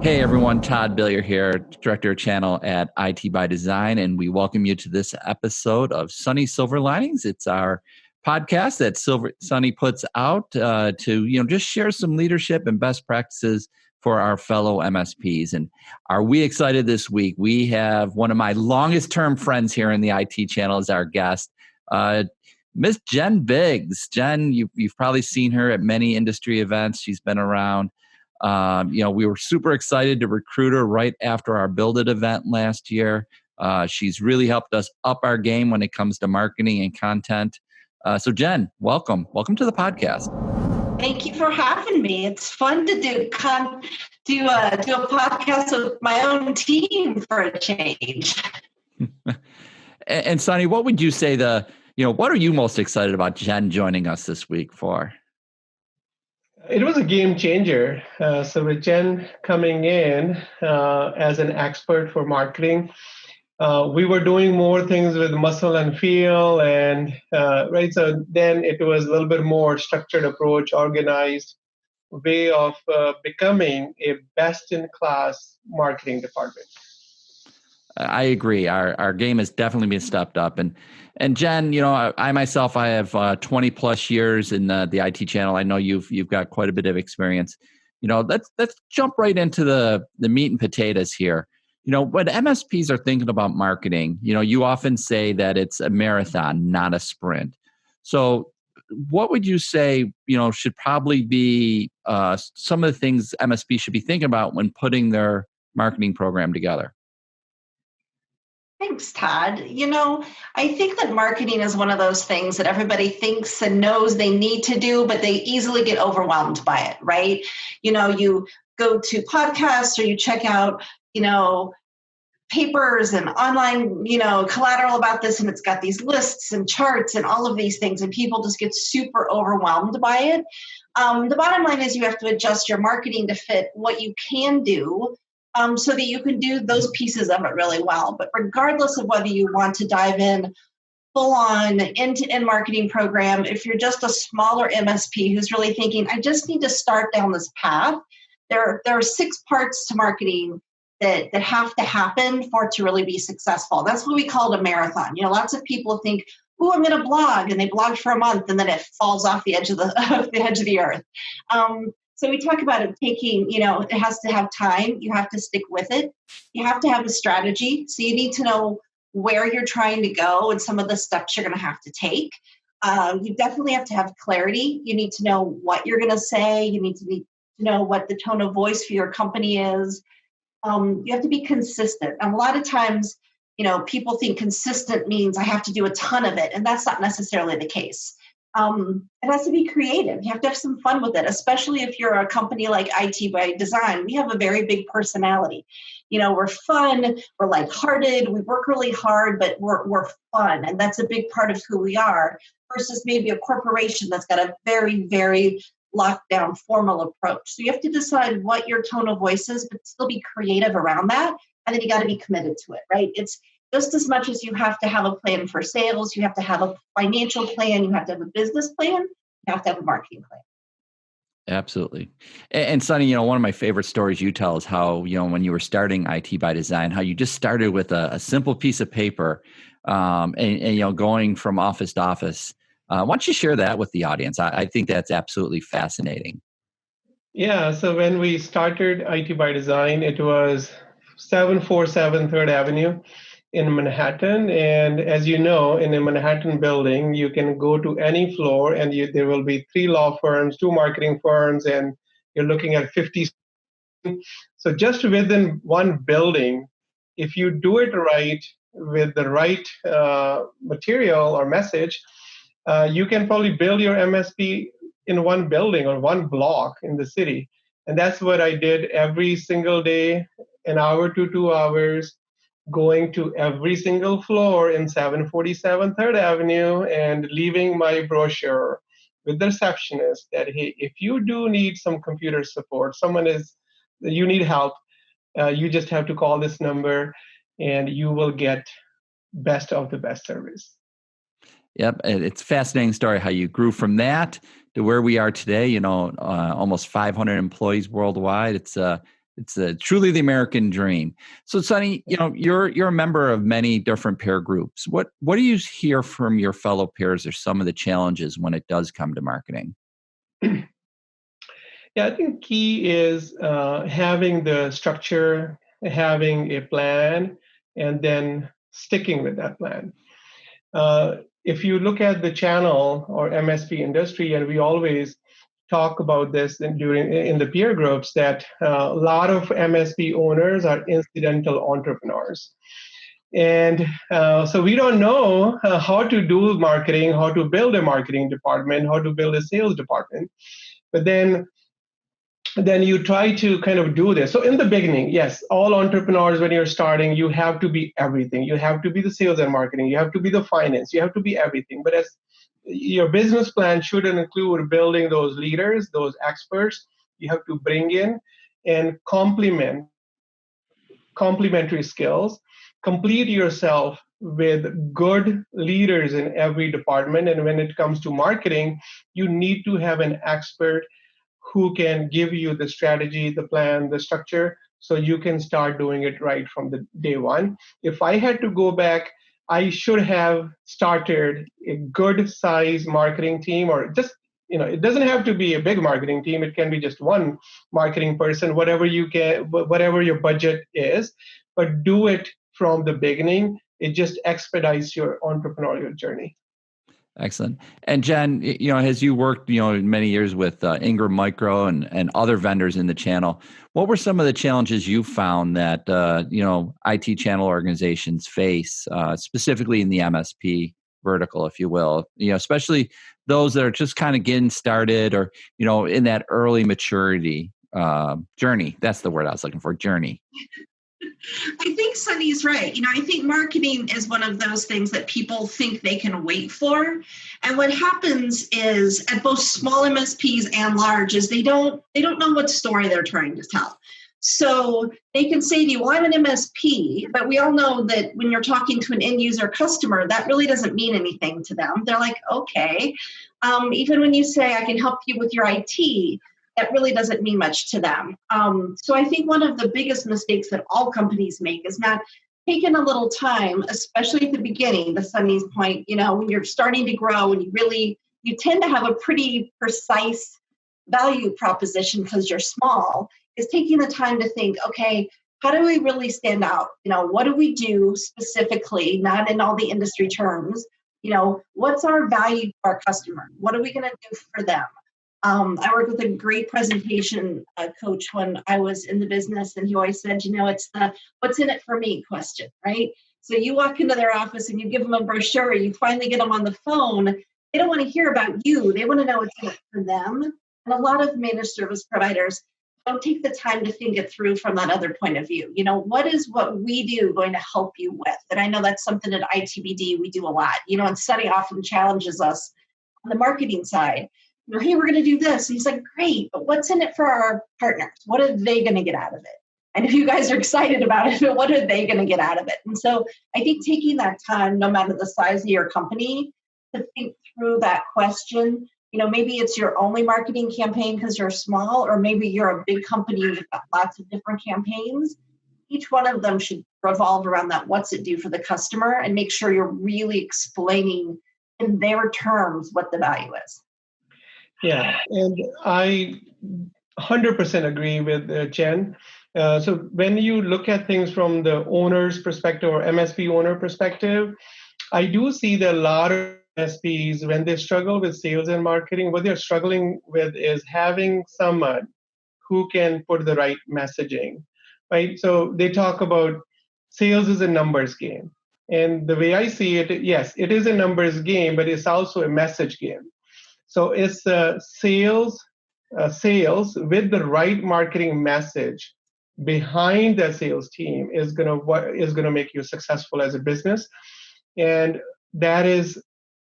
Hey everyone, Todd Billier here, Director of Channel at IT by Design, and we welcome you to this episode of Sunny Silver Linings. It's our podcast that Sunny puts out to just share some leadership and best practices for our fellow MSPs. And are we excited this week? We have one of my longest term friends here in the IT channel as our guest, Miss Genn Biggs. Genn, you've probably seen her at many industry events. She's been around. We were super excited to recruit her right after our Build It event last year. She's really helped us up our game when it comes to marketing and content. So Genn, welcome. Welcome to the podcast. Thank you for having me. It's fun to do a podcast with my own team for a change. And Sunny, what would you say what are you most excited about Genn joining us this week for? It was a game changer. So with Genn coming in as an expert for marketing, we were doing more things with muscle and feel, and right. So then it was a little bit more structured approach, organized way of becoming a best-in-class marketing department. I agree. Our game has definitely been stepped up. And Genn, I myself, I have 20 plus years in the IT channel. I know you've got quite a bit of experience. Let's jump right into the meat and potatoes here. When MSPs are thinking about marketing, you often say that it's a marathon, not a sprint. So what would you say, should probably be some of the things MSPs should be thinking about when putting their marketing program together? Thanks, Todd. I think that marketing is one of those things that everybody thinks and knows they need to do, but they easily get overwhelmed by it, right? You go to podcasts or you check out, papers and online, collateral about this, and it's got these lists and charts and all of these things, and people just get super overwhelmed by it. The bottom line is you have to adjust your marketing to fit what you can do, so that you can do those pieces of it really well. But regardless of whether you want to dive in full on end-to-end marketing program, if you're just a smaller MSP who's really thinking, I just need to start down this path, there are 6 parts to marketing that have to happen for it to really be successful. That's what we call it a marathon. Lots of people think, oh, I'm going to blog, and they blog for a month, and then it falls off the edge of the earth. So we talk about it taking, it has to have time. You have to stick with it. You have to have a strategy. So you need to know where you're trying to go and some of the steps you're going to have to take. You definitely have to have clarity. You need to know what you're going to say. You need to know what the tone of voice for your company is. You have to be consistent. And a lot of times, people think consistent means I have to do a ton of it. And that's not necessarily the case. It has to be creative. You have to have some fun with it, especially if you're a company like IT by Design. We have a very big personality. We're fun, we're lighthearted, we work really hard, but we're fun. And that's a big part of who we are versus maybe a corporation that's got a very, very locked down formal approach. So you have to decide what your tone of voice is, but still be creative around that. And then you got to be committed to it, right? It's just as much as you have to have a plan for sales, you have to have a financial plan, you have to have a business plan, you have to have a marketing plan. Absolutely. And Sunny, one of my favorite stories you tell is how, when you were starting IT by Design, how you just started with a simple piece of paper and going from office to office. Why don't you share that with the audience? I think that's absolutely fascinating. Yeah. So when we started IT by Design, it was 747 3rd Avenue. In Manhattan. And as you know, in a Manhattan building, you can go to any floor and there will be 3 law firms, 2 marketing firms, and you're looking at 50. So just within one building, if you do it right with the right material or message, you can probably build your MSP in one building or one block in the city. And that's what I did every single day, an hour to 2 hours, going to every single floor in 747 3rd Avenue and leaving my brochure with the receptionist that, hey, if you do need some computer support, you need help, you just have to call this number and you will get best of the best service. Yep. It's a fascinating story how you grew from that to where we are today, almost 500 employees worldwide. It's It's truly the American dream. So, Sunny, you're a member of many different peer groups. What do you hear from your fellow peers are some of the challenges when it does come to marketing? Yeah, I think key is having the structure, having a plan, and then sticking with that plan. If you look at the channel or MSP industry, and we always talk about this in the peer groups, that a lot of MSP owners are incidental entrepreneurs. And so we don't know how to do marketing, how to build a marketing department, how to build a sales department. But then you try to kind of do this. So in the beginning, yes, all entrepreneurs, when you're starting, you have to be everything. You have to be the sales and marketing. You have to be the finance. You have to be everything. But as your business plan should include building those leaders, those experts, you have to bring in and complementary skills, complete yourself with good leaders in every department. And when it comes to marketing, you need to have an expert who can give you the strategy, the plan, the structure, so you can start doing it right from the day one. If I had to go back, I should have started a good size marketing team, or just, it doesn't have to be a big marketing team. It can be just one marketing person, whatever your budget is, but do it from the beginning. It just expedites your entrepreneurial journey. Excellent. And Genn, as you worked, many years with Ingram Micro and other vendors in the channel, what were some of the challenges you found that, IT channel organizations face, specifically in the MSP vertical, if you will, especially those that are just kind of getting started or, in that early maturity journey? That's the word I was looking for, journey. I think Sunny's right. I think marketing is one of those things that people think they can wait for. And what happens is at both small MSPs and large is they don't know what story they're trying to tell. So they can say to you, well, I'm an MSP, but we all know that when you're talking to an end user customer, that really doesn't mean anything to them. They're like, okay. Even when you say I can help you with your IT, that really doesn't mean much to them. So I think one of the biggest mistakes that all companies make is not taking a little time, especially at the beginning, to Sunny's point, when you're starting to grow and you tend to have a pretty precise value proposition because you're small, is taking the time to think, okay, how do we really stand out? What do we do specifically, not in all the industry terms? What's our value to our customer? What are we going to do for them? I worked with a great presentation coach when I was in the business, and he always said, it's the what's in it for me question, right? So you walk into their office and you give them a brochure, you finally get them on the phone. They don't want to hear about you. They want to know what's in it for them. And a lot of managed service providers don't take the time to think it through from that other point of view. What is what we do going to help you with? And I know that's something at ITBD we do a lot. And Sunny often challenges us on the marketing side. Hey, we're going to do this. And he's like, great, but what's in it for our partners? What are they going to get out of it? And if you guys are excited about it, what are they going to get out of it? And so I think taking that time, no matter the size of your company, to think through that question, maybe it's your only marketing campaign because you're small, or maybe you're a big company and you've got lots of different campaigns. Each one of them should revolve around that. What's it do for the customer? And make sure you're really explaining in their terms what the value is. Yeah, and I 100% agree with Genn. So when you look at things from the owner's perspective or MSP owner perspective, I do see that a lot of MSPs, when they struggle with sales and marketing, what they're struggling with is having someone who can put the right messaging, right? So they talk about sales is a numbers game. And the way I see it, yes, it is a numbers game, but it's also a message game. So it's sales with the right marketing message behind that sales team is gonna make you successful as a business, and that is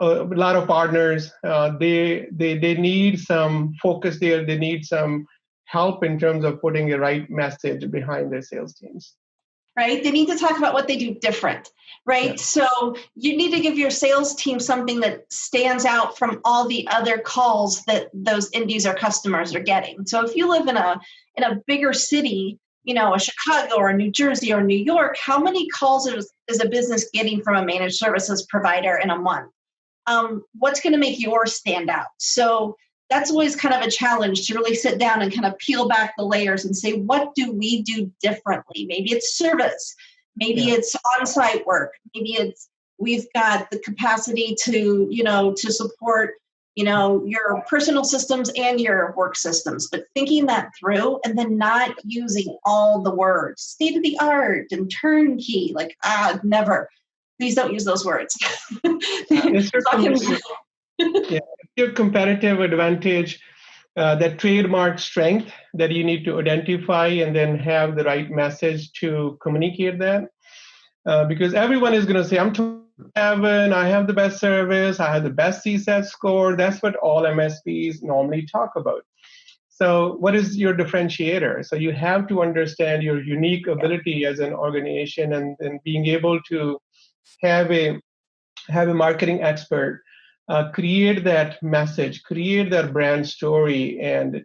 a lot of partners. They need some focus there. They need some help in terms of putting the right message behind their sales teams. Right? They need to talk about what they do different, right? Yeah. So you need to give your sales team something that stands out from all the other calls that those end user customers are getting. So if you live in a bigger city, a Chicago or New Jersey or New York, how many calls is a business getting from a managed services provider in a month? What's going to make yours stand out? So that's always kind of a challenge to really sit down and kind of peel back the layers and say, what do we do differently? Maybe it's service. Maybe it's on-site work. Maybe we've got the capacity to support, your personal systems and your work systems, but thinking that through and then not using all the words, state of the art and turnkey, never. Please don't use those words. Your competitive advantage, that trademark strength that you need to identify and then have the right message to communicate that. Because everyone is going to say, I'm 7, I have the best service, I have the best CSAT score. That's what all MSPs normally talk about. So what is your differentiator? So you have to understand your unique ability as an organization and being able to have a marketing expert create that message, create that brand story, and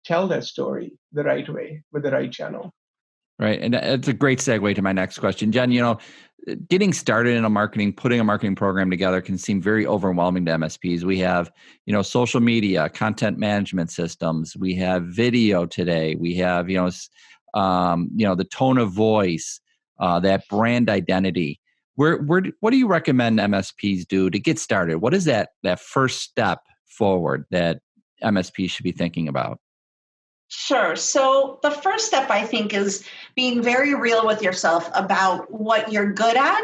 tell that story the right way with the right channel. Right. And it's a great segue to my next question. Genn, getting started in putting a marketing program together can seem very overwhelming to MSPs. We have, social media, content management systems. We have video today. We have, the tone of voice, that brand identity. What do you recommend MSPs do to get started? What is that first step forward that MSPs should be thinking about? Sure. So the first step, I think, is being very real with yourself about what you're good at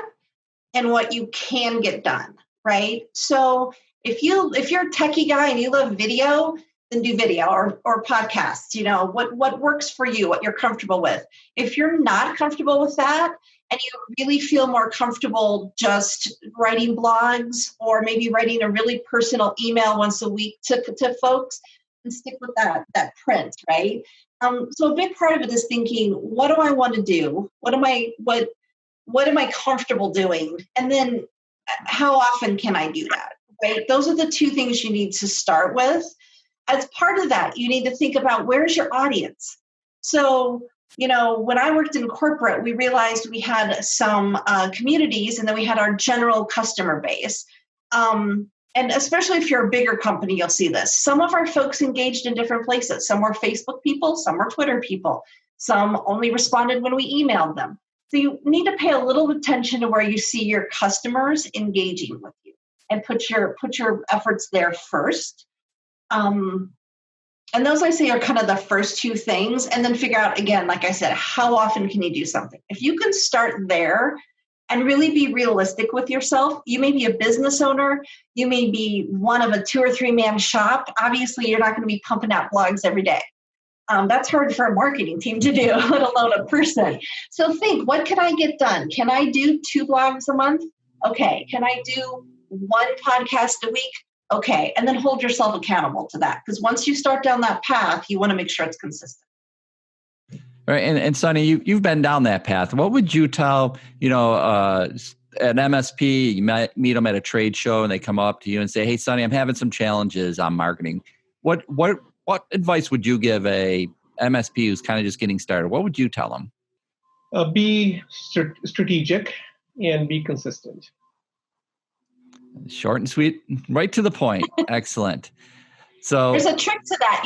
and what you can get done, right? So if you're a techie guy and you love video, then do video or podcasts, what works for you, what you're comfortable with. If you're not comfortable with that and you really feel more comfortable just writing blogs or maybe writing a really personal email once a week to folks, and stick with that print, right? So a big part of it is thinking, what do I want to do? What am I comfortable doing? And then how often can I do that, right? Those are the two things you need to start with. As part of that, you need to think about where's your audience. So, when I worked in corporate, we realized we had some communities and then we had our general customer base. And especially if you're a bigger company, you'll see this. Some of our folks engaged in different places. Some were Facebook people, some were Twitter people. Some only responded when we emailed them. So you need to pay a little attention to where you see your customers engaging with you and put your efforts there first. And those, I say, are kind of the first two things. And then figure out, again, like I said, how often can you do something? If you can start there and really be realistic with yourself. You may be a business owner. You may be one of a 2 or 3 man shop. Obviously, you're not going to be pumping out blogs every day. That's hard for a marketing team to do, let alone a person. So think, what can I get done? Can I do 2 blogs a month? Okay. Can I do 1 podcast a week? Okay. And then hold yourself accountable to that. Because once you start down that path, you want to make sure it's consistent. Right. And Sunny, you've been down that path. What would you tell, an MSP, you might meet them at a trade show and they come up to you and say, hey, Sunny, I'm having some challenges on marketing. What advice would you give a MSP who's kind of just getting started? What would you tell them? Be strategic and be consistent. Short and sweet, right to the point. Excellent. So there's a trick to that,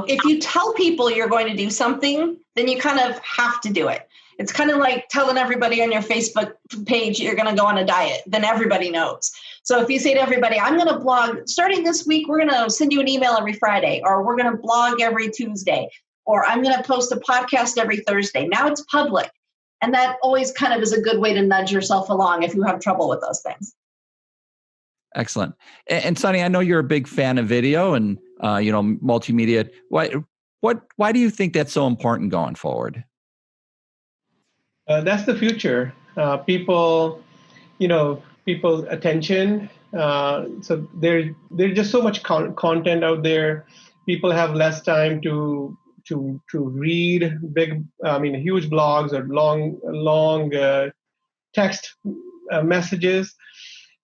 if you tell people you're going to do something, then you kind of have to do it. It's kind of like telling everybody on your Facebook page you're going to go on a diet, then everybody knows. So if you say to everybody, I'm going to blog, starting this week, we're going to send you an email every Friday, or we're going to blog every Tuesday, or I'm going to post a podcast every Thursday. Now it's public. And that always kind of is a good way to nudge yourself along if you have trouble with those things. Excellent. And Sunny, I know you're a big fan of video and multimedia. Why do you think that's so important going forward? That's the future. People's attention. So there's just so much content out there. People have less time to read huge blogs or long text messages.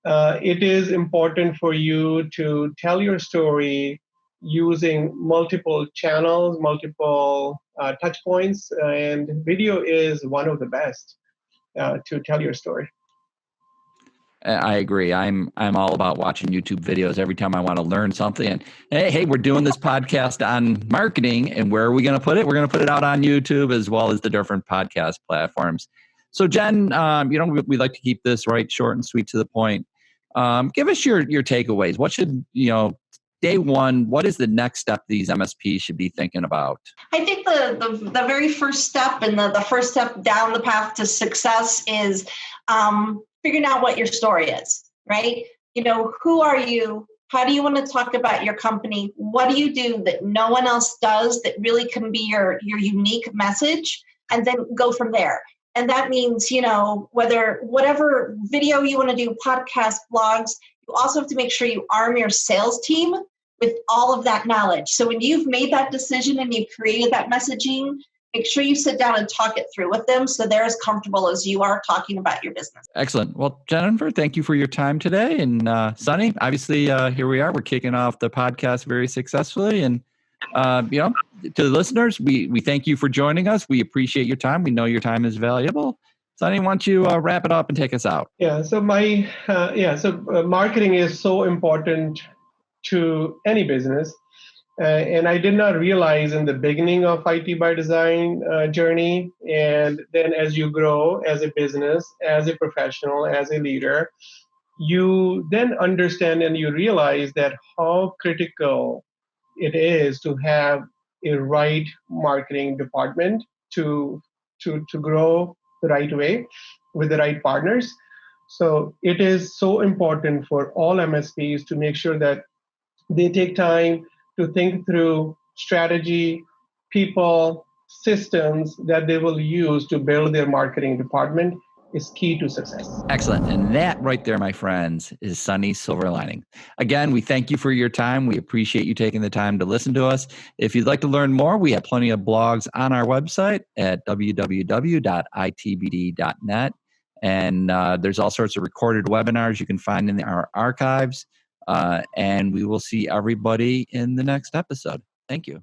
It is important for you to tell your story using multiple channels, multiple touch points, and video is one of the best to tell your story. I agree. I'm all about watching YouTube videos every time I want to learn something. And hey, we're doing this podcast on marketing, and where are we going to put it? We're going to put it out on YouTube as well as the different podcast platforms. So, Genn, we like to keep this short and sweet to the point. Give us your takeaways. What should day one? What is the next step these MSPs should be thinking about? I think the very first step and the first step down the path to success is figuring out what your story is, right? Who are you? How do you want to talk about your company? What do you do that no one else does that really can be your unique message? And then go from there. And that means, whatever video you want to do, podcast, blogs, you also have to make sure you arm your sales team with all of that knowledge. So when you've made that decision and you've created that messaging, make sure you sit down and talk it through with them so they're as comfortable as you are talking about your business. Excellent. Well, Gennifer, thank you for your time today. And Sunny, obviously, here we are. We're kicking off the podcast very successfully. And, to the listeners, we thank you for joining us. We appreciate your time. We know your time is valuable. Sunny, why don't you wrap it up and take us out? Yeah. So marketing is so important to any business. And I did not realize in the beginning of IT by Design journey, and then as you grow as a business, as a professional, as a leader, you then understand and you realize that how critical it is to have a right marketing department to grow the right way with the right partners. So it is so important for all MSPs to make sure that they take time to think through strategy, people, systems that they will use to build their marketing department is key to success. Excellent. And that right there, my friends, is Sunny Silver Lining. Again, we thank you for your time. We appreciate you taking the time to listen to us. If you'd like to learn more, we have plenty of blogs on our website at www.itbd.net. And there's all sorts of recorded webinars you can find in our archives. And we will see everybody in the next episode. Thank you.